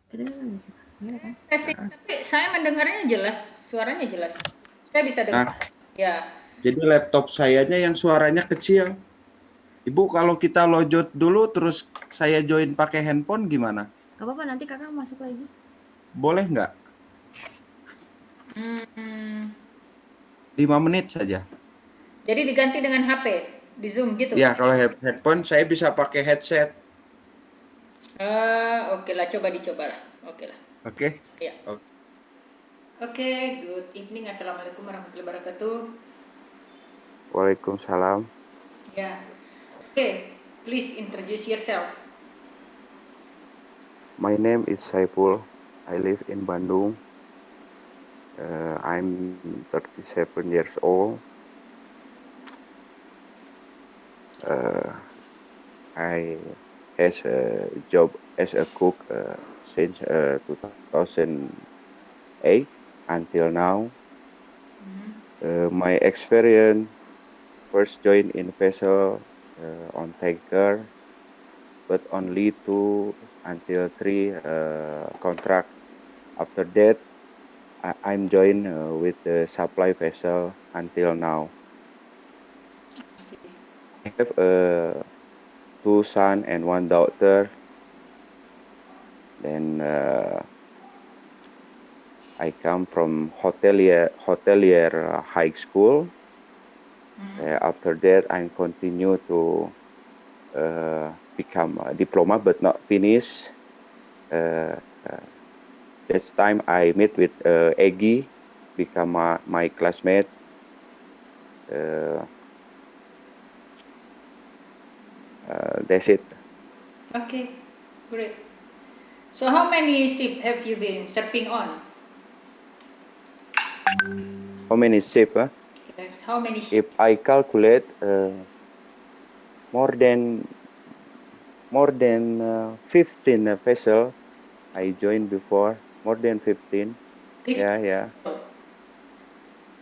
Testing, tapi saya mendengarnya jelas, suaranya jelas. Saya bisa dengar. Nah, Ya, jadi laptop sayanya yang suaranya kecil. Ibu kalau kita lojot dulu terus saya join pakai handphone gimana? Gak apa-apa, nanti kakak masuk lagi. Boleh nggak? hmm, 5 menit saja. jadi diganti dengan HP di Zoom gitu. Ya, kalau headphone saya bisa pakai headset. Oke lah, coba dicoba lah. Oke lah. Oke. Ya. Oke, good evening. Assalamualaikum warahmatullahi wabarakatuh. Waalaikumsalam. Ya. Oke, please introduce yourself. My name is Saiful. I live in Bandung. I'm 37 years old. I has a job as a cook since 2008 until now. My experience first joined in vessel on tanker, but only 2 until 3 contract. After that, I'm joined with the supply vessel until now. I have 2 sons and 1 daughter. Then I come from hotelier high school. After that, I continue to become a diploma, but not finish. This time I meet with Egi, become my classmate. That's it. Okay, great. So how many ships have you been serving on? How many ships? Yes, how many If ships? I calculate, more than 15 vessel I joined before. More than 15. 50. Yeah.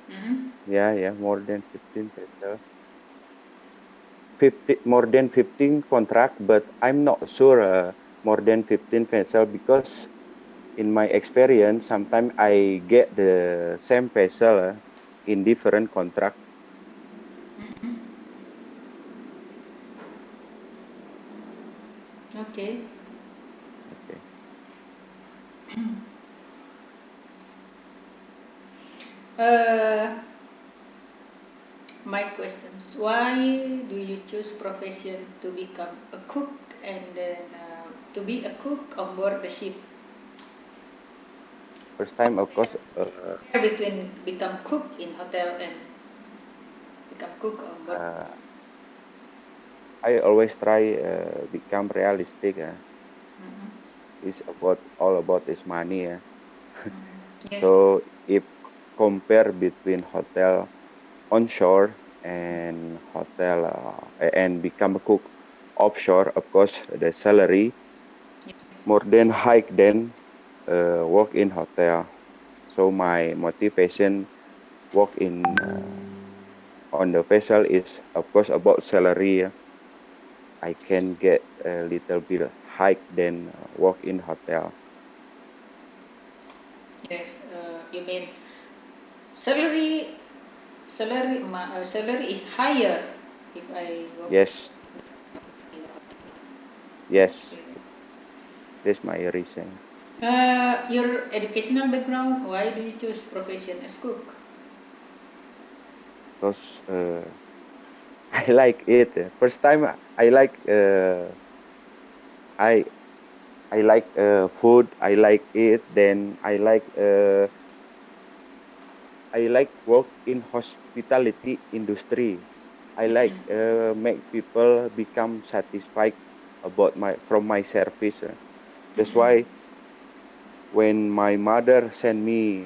Mhm. Yeah. More than 15 vessel. 50, more than 15 contract, but I'm not sure more than 15 vessel because in my experience, sometimes I get the same vessel in different contract. Okay. Okay. Uh, my questions. Why do you choose profession to become a cook and then to be a cook on board the ship? First time, of course, Compare between become cook in hotel and become cook on board. I always try become realistic. It's all about is money. Yes. So if compare between hotel onshore and hotel and become a cook offshore, of course the salary more than high than work in hotel. So my motivation work in on the vessel is of course about salary. I can get a little bit high than work in hotel. Yes. You mean salary? Salary is higher if I work Yes, in a hotel. yes, Okay. that's my reason. Your educational background. Why do you choose profession as cook? Because I like it. First time I like I I like food. I like it. Then I like work in hospitality industry. I like make people become satisfied about my service. That's why when my mother sent me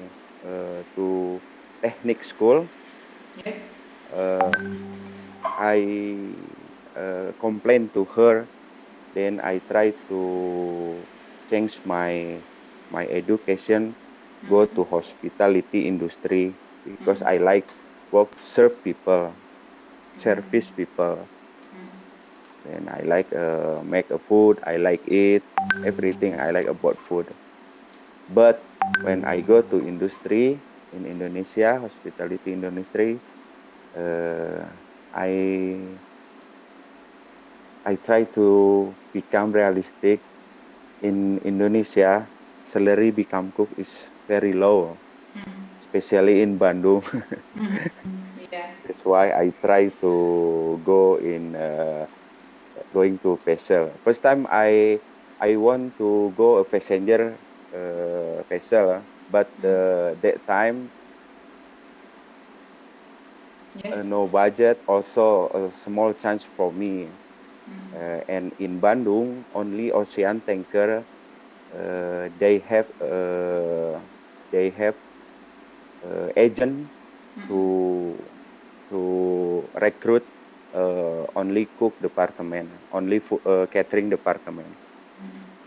to technic school, Yes. uh, I complained to her. Then I try to change my education, go to hospitality industry because I like work serve people, service people. Then I like make a food. I like it everything I like about food. But when I go to industry in Indonesia, hospitality industry, uh, I I try to become realistic. In Indonesia, salary become cook is very low, Mm. especially in Bandung. Mm. Yeah. That's why I try to go in going to vessel. First time I want to go a passenger vessel, but Mm. that time Yes. no budget, also a small chance for me. Mm. And in Bandung, only Ocean Tanker uh, they have uh, they have agent Mm. to recruit only cook department, only catering department. Mm.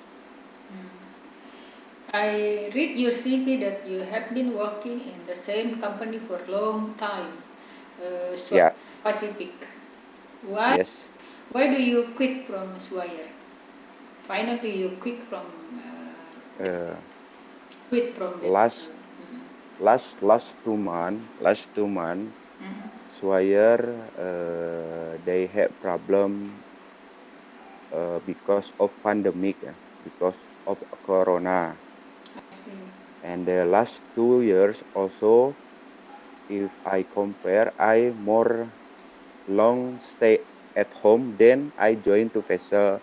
Mm. I read your CV that you have been working in the same company for a long time, Swire Yeah, Pacific. Why? yes. Why do you quit from Swire? Finally, you Uh, quit from that. last last 2 month, Mm. Swire they had problem because of pandemic, because of corona. I see. And the last 2 years also, if I compare, I more long stay at home than I join to vessel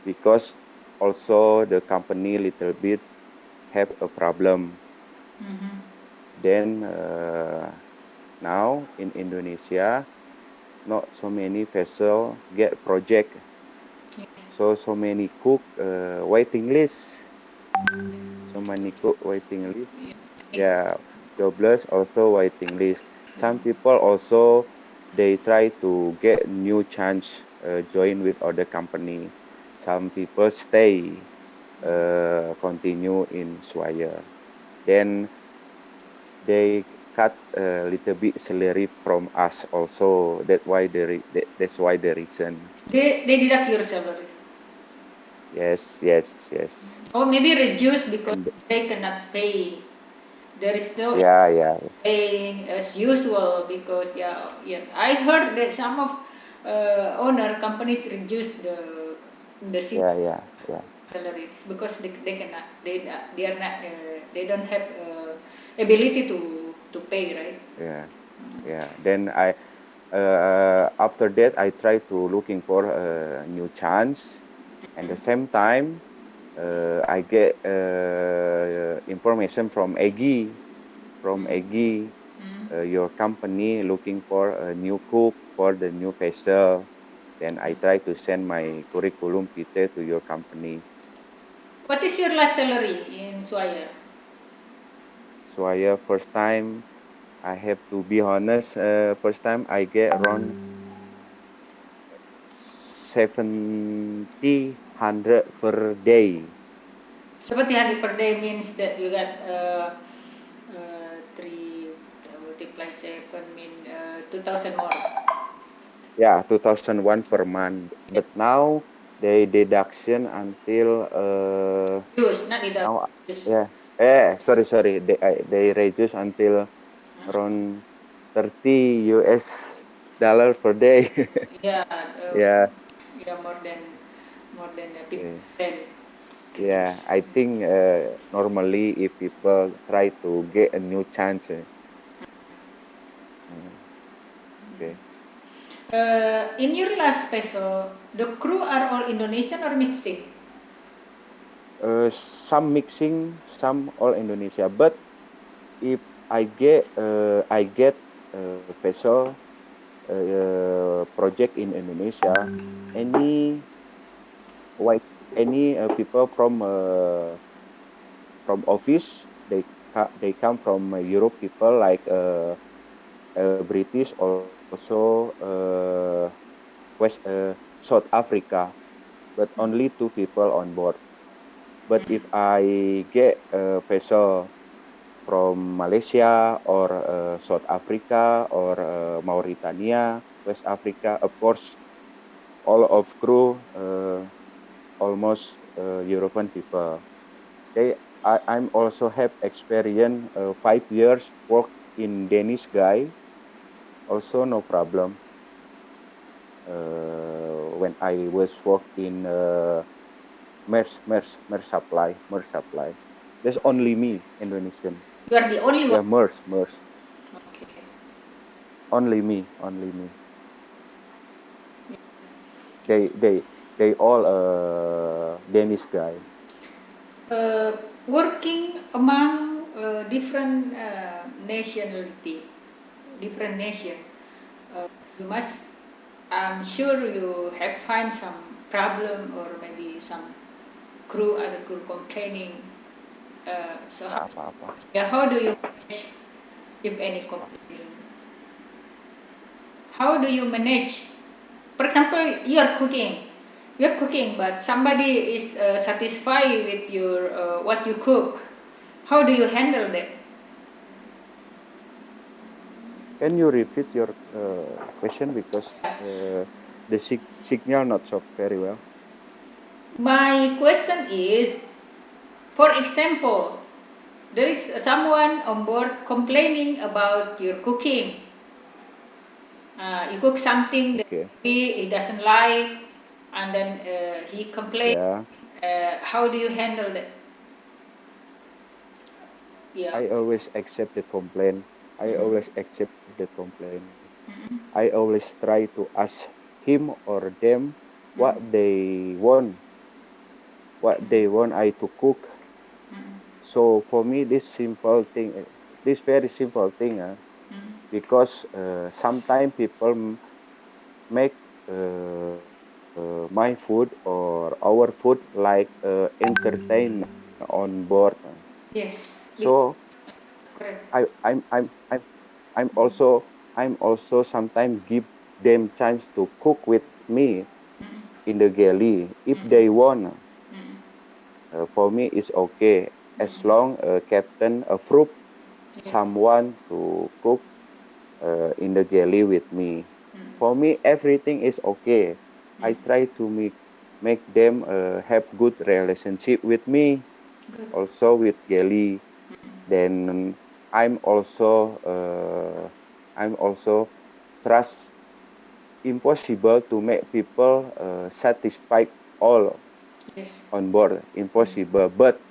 because also the company little bit have a problem. Mm-hmm. Then now in Indonesia, not so many vessel get project, Yeah. so many cook waiting list, so many cook waiting list. Yeah. Yeah, jobless also waiting list. Some people also they try to get new chance join with other company. Some people stay continue in Swire. Then they cut a little bit salary from us also. That's why the reason. They deduct your salary. Yes, yes, yes. Or maybe reduce because And they cannot pay. There is no yeah, yeah, paying as usual because yeah. I heard that some of owner companies reduce the yeah, yeah, yeah, salaries because they cannot they are not they don't have ability to pay, right. yeah, yeah. Then after that I try to looking for a new chance, and the same time I get information from Egi, Mm. your company looking for a new cook for the new vessel. Then I try to send my curriculum vitae to your company. What is your last salary in Swire? So first time I have to be honest. First time I get around 70 100 per day. 70 per day means that you got three multiply 7 mean 2,000 more. Yeah, 2001 per month. Yeah. But now they deduction until Use, not deduct. now Use. yeah. Sorry. They reduce until around 30 US dollar per day. Yeah, Yeah. yeah, more than Yeah. 50%. Yeah, I think normally if people try to get a new chance, mm, okay. In your last special, the crew are all Indonesian or mixing? Some mixing, some all Indonesia. But if I get vessel project in Indonesia, any white, any people from office, they come from Europe people like British, also South Africa, but only two people on board. But if I get a vessel from Malaysia or South Africa or Mauritania, West Africa, of course, all of crew almost European people. They I'm also have experience 5 years work in Danish guy. Also no problem. When I was work in MERS supply. There's only me Indonesian. You are the only Yeah, one. MERS. Okay. Only me. They all Danish guy. Working among different nationality, different nation, you must. I'm sure you have find some problem or maybe some other crew complaining. So how, Nggak apa-apa. yeah, how do you manage if any complaining? How do you manage? For example, you're cooking, but somebody is satisfied with your what you cook. How do you handle that? Can you repeat your question because the signal not so very well. My question is, for example, there is someone on board complaining about your cooking. You cook something that Okay. he doesn't like, and then he complains. Yeah. How do you handle that? Yeah. I always accept the complaint. I Mm-mm. always accept the complaint. Mm-mm. I always try to ask him or them what Mm-mm. they want I to cook. Mm-mm. So for me, this very simple thing, Mm-mm. because sometimes people make my food or our food like entertainment on board. Yes. So Correct. I I'm also sometimes give them chance to cook with me Mm-mm. in the galley if Mm-mm. they want. Mm-mm. For me, it's okay as Mm-mm. long captain approve Yeah. someone to cook in the galley with me. Mm-mm. For me, everything is okay. I Mm-mm. try to make them have good relationship with me, Good. also with galley. Mm-mm. Then I'm also trust impossible to make people satisfied all Yes. on board. Impossible, but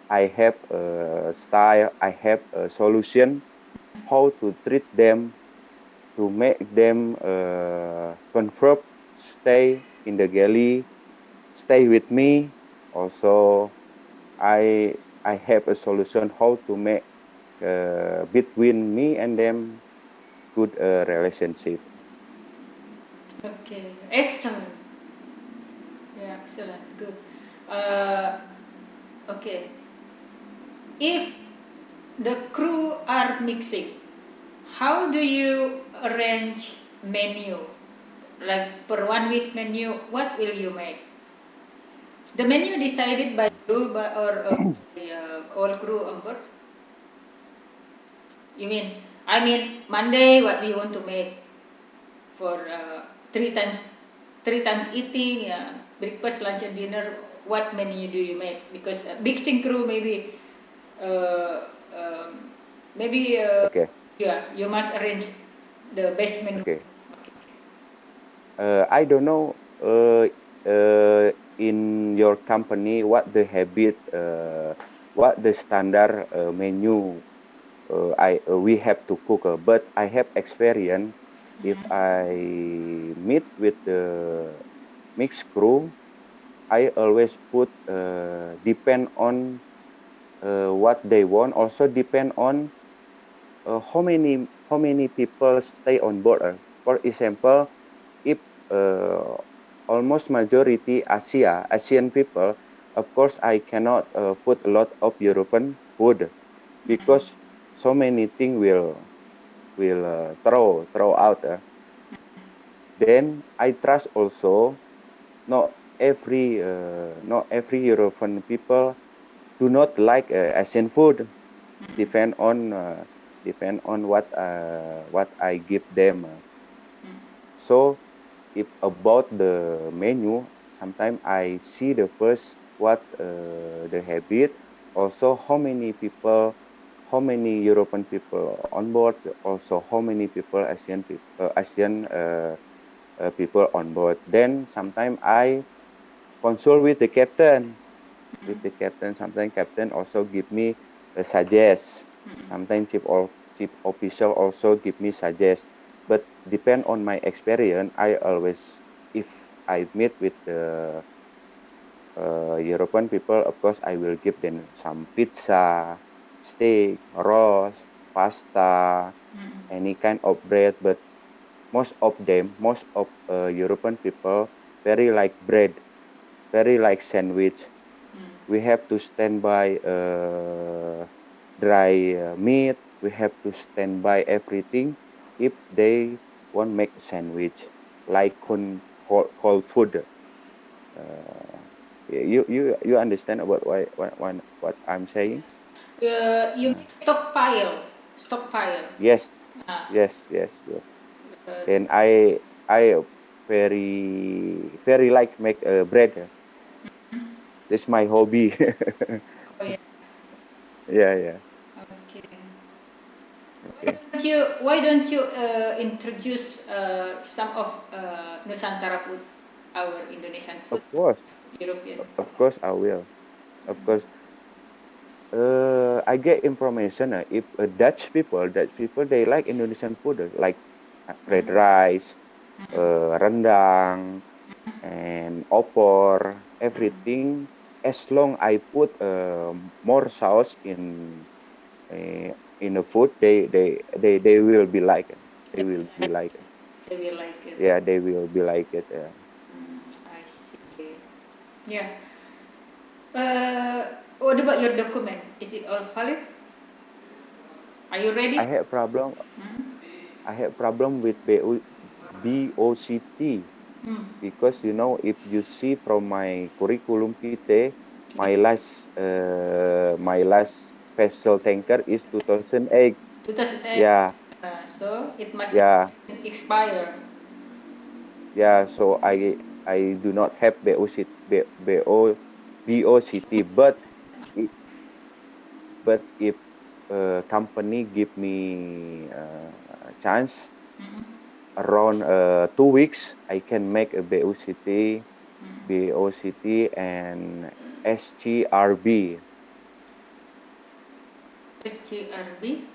I have a style. I have a solution how to treat them to make them confirm stay in the galley, stay with me. Also, I I have a solution how to make between me and them good relationship. Okay. Excellent. Yeah. Excellent. Good. Uh, okay. If the crew are mixing, how do you arrange menu? Like per 1 week menu, what will you make? The menu decided by you or by, all crew on board? You mean? I mean Monday. What do you want to make for three times eating? Yeah, breakfast, lunch, and dinner. What menu do you make? Because mixing crew uh, um, maybe Okay, yeah, you must arrange the best menu. okay. I don't know in your company what the habit, what the standard menu we have to cook. But I have experience if Mhm. I meet with the mixed crew, I always put depend on what they want. Also depend on how many people stay on board. For example, if uh, almost majority Asian people, of course I cannot put a lot of European food Mhm. because so many things will throw out. Then I trust also not every European people do not like Asian food. Mhm. Depend on what I give them. Mhm. So if about the menu, sometimes I see the first what the habit Also, how many European people on board, also how many people Asian people on board. Then sometimes I consult with the captain. Sometimes captain also give me a suggest. Sometimes chief official also give me suggest. But depend on my experience, I always, if I meet with the European people, of course, I will give them some pizza, steak, roast, pasta, any kind of bread. But most of European people, very like bread, very like sandwich. We have to stand by dry meat. We have to stand by everything. If they want make sandwich, like cold food. Uh, you understand about what I'm saying? You Uh, make stockpile. yes, Uh, yes. uh, And I very like make bread. That's my hobby. oh yeah. Yeah. Okay. Okay. Why don't you introduce some of Nusantara food, our Indonesian food, Of course, European? I will. Of course. I get information. If Dutch people, they like Indonesian food, like fried rice, rendang, and opor, everything. As long I put more sauce uh, in the food, they will be like it. They will be like it. They will like it. Yeah, they will be like it. I see. Yeah. What about your document? Is it all valid? Are you I ready? have problem. Hmm? I have problem with BOCT Hmm. because if you see from my curriculum vitae, Yeah. my last vessel tanker is 2008. 2008. Yeah, So it must yeah, expire. yeah. So I do not have BOCT, i- but if company give me a chance around 2 weeks, I can make a BOCT and SGRB. SGRB.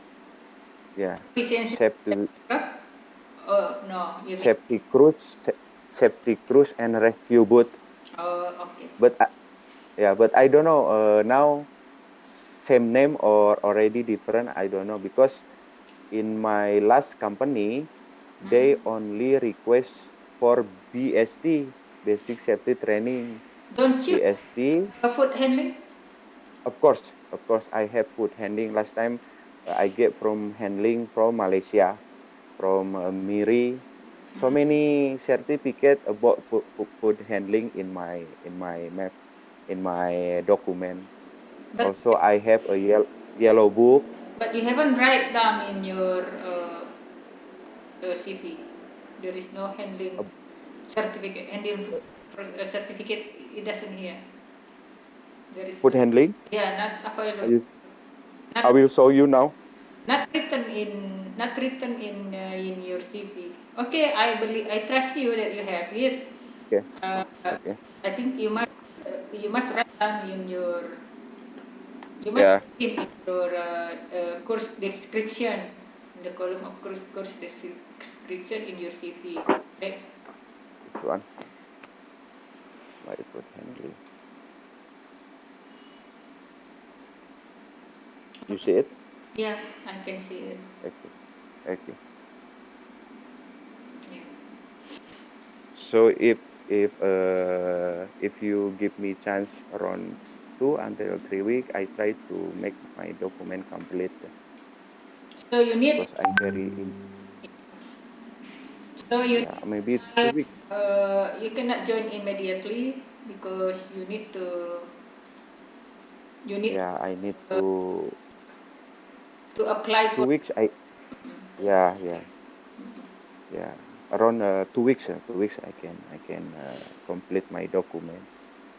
Yeah, Efficiency. safety, Oh no, you need. safety cruise, safety cruise and rescue boat. Oh, okay. But yeah, but I don't know now same name or already different. I don't know because in my last company they only request for BST, basic safety training. Don't you BST, food handling? of course, I have food handling. Last time I get from handling from Malaysia, from Miri. So many certificate about food handling in my map in my document. But Also, I have a yellow book. but you haven't write down in your CV. There is no handling certificate. Handling certificate. It doesn't here. There is Food handling. yeah not I available. will I Not will show you now. not written in your CV. Okay, I believe I trust you that you have it. Okay, Uh, okay. I think you must write down in your you must Yeah, in your course description in the column of course description in your CV. Okay. this one. My food handling. You see it? Yeah, I can see it. Okay, okay. Yeah. So if you give me chance around 2 until 3 weeks, I try to make my document complete So you need because I'm very so you yeah, maybe uh, 2 weeks. you cannot join immediately because you need Yeah, I need uh, to apply two for. weeks. Yeah, yeah. Around 2 weeks. 2 weeks I can complete my document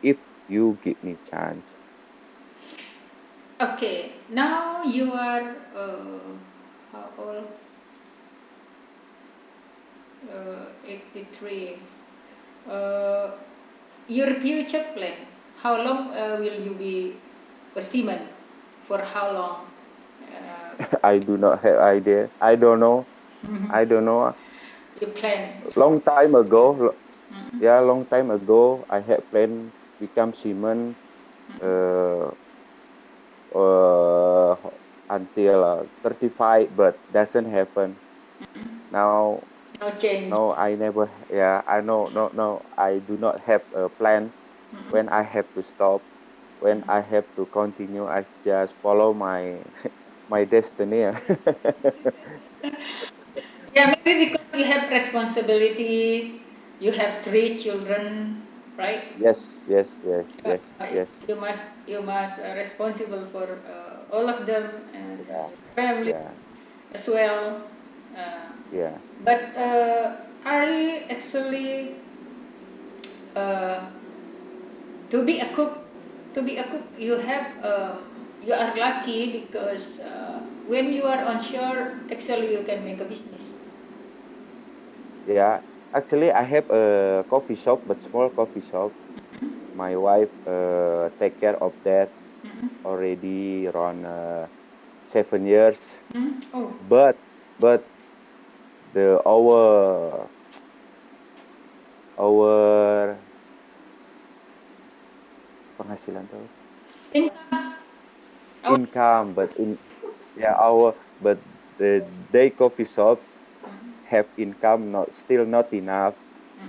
if you give me chance. Okay, now you are how old? 83. Your future plan. How long will you be a seaman? For how long? I do not have idea. I don't know. I don't know. You plan? Long time ago, Mhm. yeah, long time ago, I had planned become seaman uh, uh, until 35, but doesn't happen. Now, No change. no, I never. Yeah, I know. No, no, I do not have a plan Mhm. when I have to stop. When I have to continue, I just follow my my destiny. Yeah, maybe because you have responsibility. You have 3 children, right? Yes, yes, yes, yes, yes. You must responsible for all of them and Yeah, family yeah, as well. Uh, yeah. but I actually uh, to be a cook. To be a cook, you are lucky because when you are on shore, actually you can make a business. Yeah, actually, I have a coffee shop, but small coffee shop. My wife take care of that Mhm. already around 7 years. Mhm. Oh, But the our penghasilan tuh income. Oh, income, but in yeah our but the day coffee shop have income not still not enough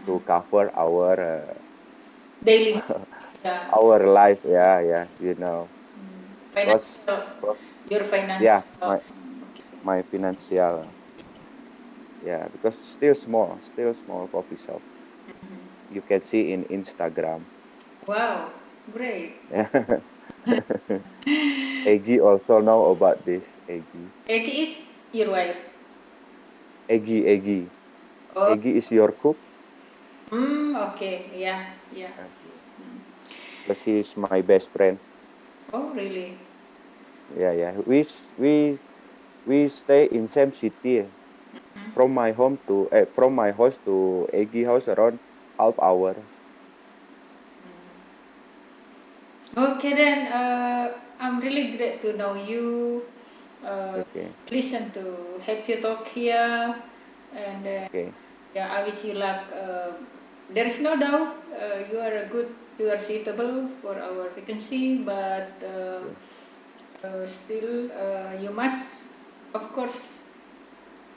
to cover daily. Yeah. our life. Yeah, yeah, you know, cause, Financial. 'cause Your financial. yeah, Okay. my financial. Yeah, because still small coffee shop. You can see in Instagram. Wow, great. Yeah. Eggy also know about this. Eggy. Eki is your wife. Eggy, Eggy. Oh, Eggy is your cook? okay. Yeah, yeah. Okay. Because he is my best friend. Oh, really? Yeah, yeah. We stay in same city. From my house to Eggy house around half hour. Okay, then I'm really glad to know you. Okay. Listen to have you talk here, and Okay. yeah, I wish you luck. There is no doubt you are a good, you are suitable for our vacancy, but Okay. still you must, of course,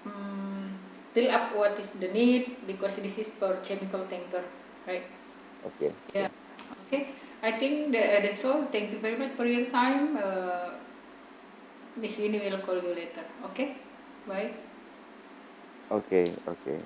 um, fill up what is the need because this is for chemical tanker, right? Okay. Yeah. Okay. Okay. I think that's all. Thank you very much for your time. Miss Winnie will call you later. Okay. Bye. Okay. Okay.